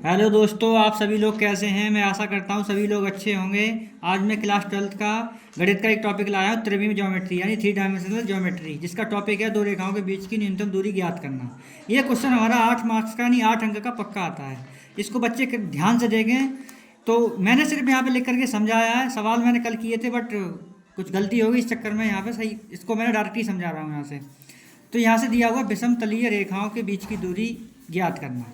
Hello दोस्तों, आप सभी लोग कैसे हैं। मैं आशा करता हूँ सभी लोग अच्छे होंगे। आज मैं क्लास 12th का गणित का एक टॉपिक लाया हूँ, त्रिविम ज्योमेट्री यानी 3 डायमेंशनल ज्योमेट्री, जिसका टॉपिक है दो रेखाओं के बीच की न्यूनतम दूरी ज्ञात करना। ये क्वेश्चन हमारा 8 मार्क्स का यानी 8 अंक का पक्का आता है। इसको बच्चे ध्यान से देखें। तो मैंने सिर्फ यहाँ पे लिख करके समझाया है, सवाल मैंने कल किए थे बट कुछ गलती होगी, इस चक्कर में यहाँ पे सही इसको मैंने डायरेक्टली समझा रहा हूँ यहाँ से। तो यहाँ से दिया हुआ विषम तलीय रेखाओं के बीच की दूरी ज्ञात करना।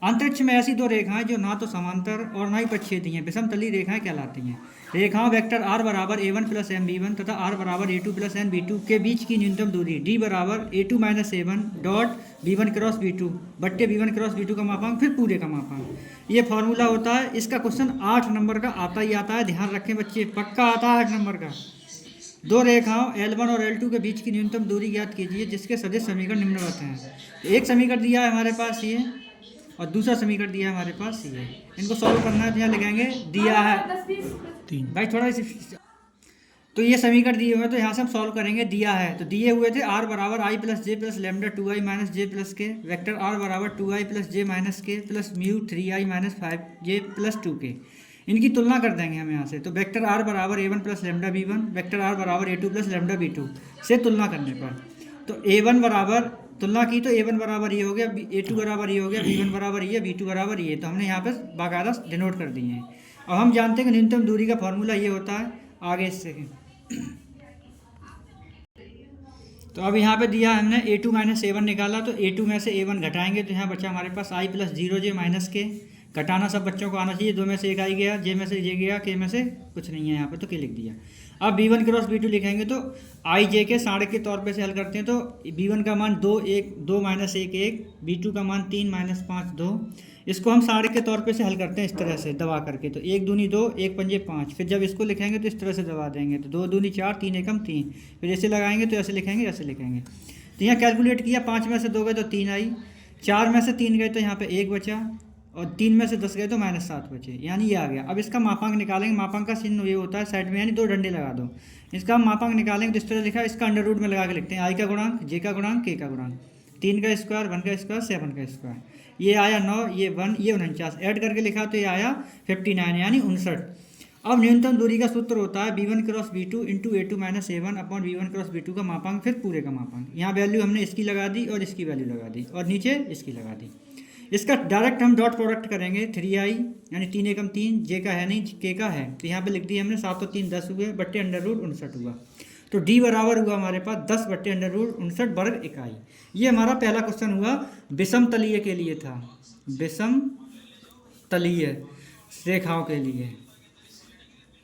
अंतरिक्ष में ऐसी दो रेखाएं जो ना तो समांतर और ना ही प्रच्छेदी हैं, विषम तलीय रेखाएं कहलाती हैं। रेखाओं वेक्टर r बराबर a1 plus m b one तथा r बराबर a2 plus N B to के बीच की न्यूनतम दूरी d बराबर a2 minus a1 dot b1 cross b2 बट्टे b1 क्रॉस b2 का मापांक फिर पूरे का मापांक। ये फॉर्मूला होता है। इसका क्वेश्चन 8 नंबर का आता ही आता है, ध्यान रखें बच्चे, पक्का आता है 8 नंबर का। दो रेखाओं L1 और L2 के बीच की न्यूनतम दूरी ज्ञात कीजिए जिसके सदिश समीकरण निम्नवत हैं। तो एक समीकरण दिया है हमारे पास ये, और दूसरा समीकरण दिया है हमारे पास ये। इनको सॉल्व करना है तो यहाँ लिखेंगे दिया है 3 भाई थोड़ा। तो ये समीकरण दिए हुए हैं तो यहाँ से हम सॉल्व करेंगे। दिया है तो दिए हुए थे r बराबर i plus J plus lambda 2i minus J plus के, वेक्टर r बराबर 2i प्लस जे माइनस के plus mu 3i minus 5j plus 2k। इनकी तुलना कर देंगे हम यहाँ से। तो वेक्टर r बराबर a1 plus lambda b1, vector r बराबर a2 प्लस लेमडा b2 से तुलना करने पर तो a1 बराबर तुलना की तो a1 बराबर ये हो गया, a2 बराबर ये हो गया, b1 बराबर ये, b2 बराबर ये। तो हमने यहाँ पर बाकायदा डिनोट कर दिए हैं। अब हम जानते हैं कि न्यूनतम दूरी का फॉर्मूला ये होता है, आगे इससे। तो अब यहाँ पे दिया हमने a2 माइनस a1 निकाला, तो a2 में से a1 घटाएंगे तो यहाँ बचा हमारे पास i प्लस 0j माइनस के। घटाना सब बच्चों को आना चाहिए, 2 में से 1 आई गया, j में से j गया, k में से कुछ नहीं है यहाँ पे तो k लिख दिया। अब b1 क्रॉस b2 लिखेंगे तो i j के साढ़े के तौर पे से हल करते हैं। तो b1 का मान 2 1 2 माइनस 1 1, b2 का मान 3 माइनस 5 2। इसको हम साढ़े के तौर पे से हल करते हैं इस तरह से दबा करके। तो 1 दूनी 2 1 पंजे 5, फिर जब इसको लिखेंगे तो इस तरह से दबा देंगे। तो 2 दूनी 4 3 एकम 3, फिर ऐसे लगाएंगे तो ऐसे लिखेंगे ऐसे लिखेंगे। तो यहाँ कैलकुलेट किया, 5 में से 2 गए तो 3 आई, 4 में से 3 गए तो यहाँ पे 1 बचा, और 3 में से 10 गए तो माइनस 7 बचे, यानी ये आ गया। अब इसका मापांक निकालेंगे। मापांक का चिन्ह ये होता है साइड में, यानी 2 डंडे लगा दो। इसका मापांक निकालेंगे तो इस तरह लिखा है, इसका अंडर रूट में लगा के लिखते हैं। i का गुणांक, j का गुणांक, k का गुणांक, 3 का स्क्वायर 1 का स्क्वायर 7 का स्क्वायर, ये आया 9, ये 1, ये 49, ऐड करके लिखा तो ये आया 59 यानी 59। अब न्यूनतम दूरी का सूत्र होता है b1 cross b2 into a2 minus a1 upon b1 cross b2 का मापांक फिर पूरे का मापांक। यहाँ वैल्यू हमने इसकी लगा दी और इसकी वैल्यू लगा दी और नीचे इसकी लगा दी। इसका डायरेक्ट हम डॉट प्रोडक्ट करेंगे। 3i यानी 3 एकम 3, j का है नहीं, k का है, तो यहाँ पे लिख दिया हमने 7 और 3 10 हुए, बट्टे अंडर रूट 59 हुआ। तो d बराबर हुआ हमारे पास 10 बट्टे अंडर रूट 59 वर्ग इकाई। ये हमारा पहला क्वेश्चन हुआ, विषम तलीय के लिए था, विषम तलीय रेखाओं के लिए।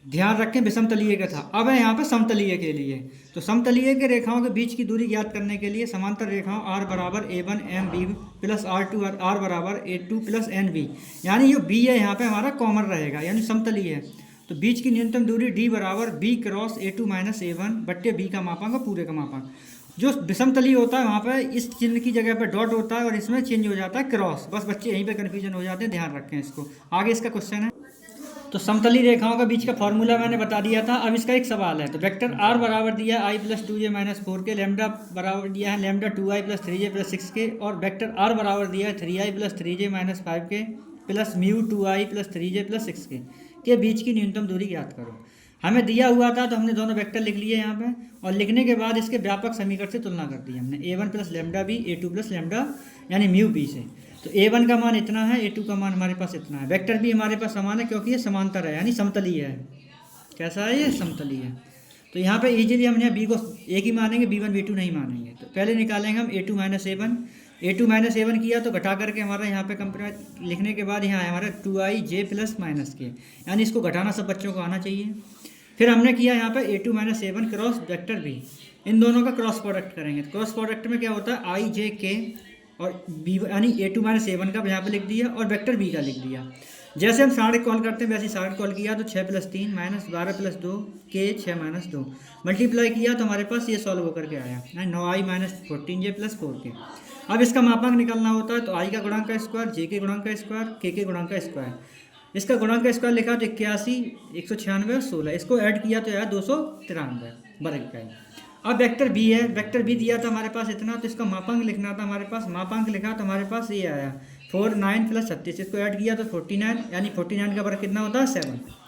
ध्यान रखें विषम तलीय का था। अब है यहाँ पे समतलीय के लिए। तो समतलीय के रेखाओं के बीच की दूरी ज्ञात करने के लिए समांतर रेखाओं r बराबर a1 M B plus r2 r बराबर a2 प्लस एन बी, यानी ये b है यहाँ पे हमारा कॉमन रहेगा, यानी समतलीय है। तो बीच की न्यूनतम दूरी d बराबर b cross a2 minus a1 बट्टे b का मापांक और पूरे का मापांक। जो विषम तलीय होता है वहाँ पर इस चिन्ह की जगह पर डॉट होता है और इसमें चेंज हो जाता है क्रॉस। बस बच्चे यहीं पे कन्फ्यूजन हो जाते हैं, ध्यान रखें इसको। आगे इसका क्वेश्चन है। तो समतली रेखाओं के बीच का फॉर्मूला मैंने बता दिया था। अब इसका एक सवाल है। तो वेक्टर r बराबर दिया है i प्लस 2j माइनस 4 के, लेमडा बराबर दिया है lambda 2i plus 3j plus 6 के, और वेक्टर r बराबर दिया है 3i प्लस 3j माइनस 5 के plus mu 2i plus 3j plus 6 के बीच की न्यूनतम दूरी ज्ञात करो। हमें दिया हुआ था तो हमने दोनों वेक्टर लिख लिए यहाँ पे, और लिखने के बाद इसके व्यापक समीकरण से तुलना कर दी हमने। a1 plus lambda b a2 plus lambda यानी म्यू b से। तो a1 का मान इतना है, a2 का मान हमारे पास इतना है। वेक्टर भी हमारे पास समान है क्योंकि ये समांतर है, यानी समतलीय है। कैसा है ये? समतलीय है। तो यहाँ पे इजीली हमने b को एक ही मानेंगे, b1 b2 नहीं मानेंगे। तो पहले निकालेंगे हम a2 minus a1। a2 minus a1 किया तो घटा करके हमारा यहाँ पे कंपेयर लिखने के बाद यहाँ है हमारा 2i j प्लस माइनस के, यानी इसको घटाना सब बच्चों को आना चाहिए। फिर हमने किया यहाँ पे a2 minus a1 cross vector b, इन दोनों का क्रॉस प्रोडक्ट करेंगे। क्रॉस प्रोडक्ट में क्या होता है, i j k और b यानी a2 माइनस a1 का यहाँ पे लिख दिया और वेक्टर b का लिख दिया। जैसे हम साढ़े कॉल करते हैं वैसे साढ़े कॉल किया तो 6 plus 3 minus 12 plus 2 k 6 minus 2 multiply किया तो हमारे पास ये सॉल्व होकर के आया 9i minus 14j plus 4k। अब इसका मापांक निकालना होता है। तो i का गुणांक का स्क्वायर, j के गुणांक का स्क्वायर, k के गुणांक का स्क्वायर। इसका गुणांक का स्क्वायर लिखा तो 81 196 और 16, इसको ऐड किया तो आया 293 वर्ग इकाई। अब वेक्टर बी है, वेक्टर बी दिया था हमारे पास इतना, तो इसका मापांक लिखना था हमारे पास। मापांक लिखा तो हमारे पास ये आया 4 9 प्लस 36, इसको ऐड किया तो 49, यानी 49 का वर्ग कितना होता है 7।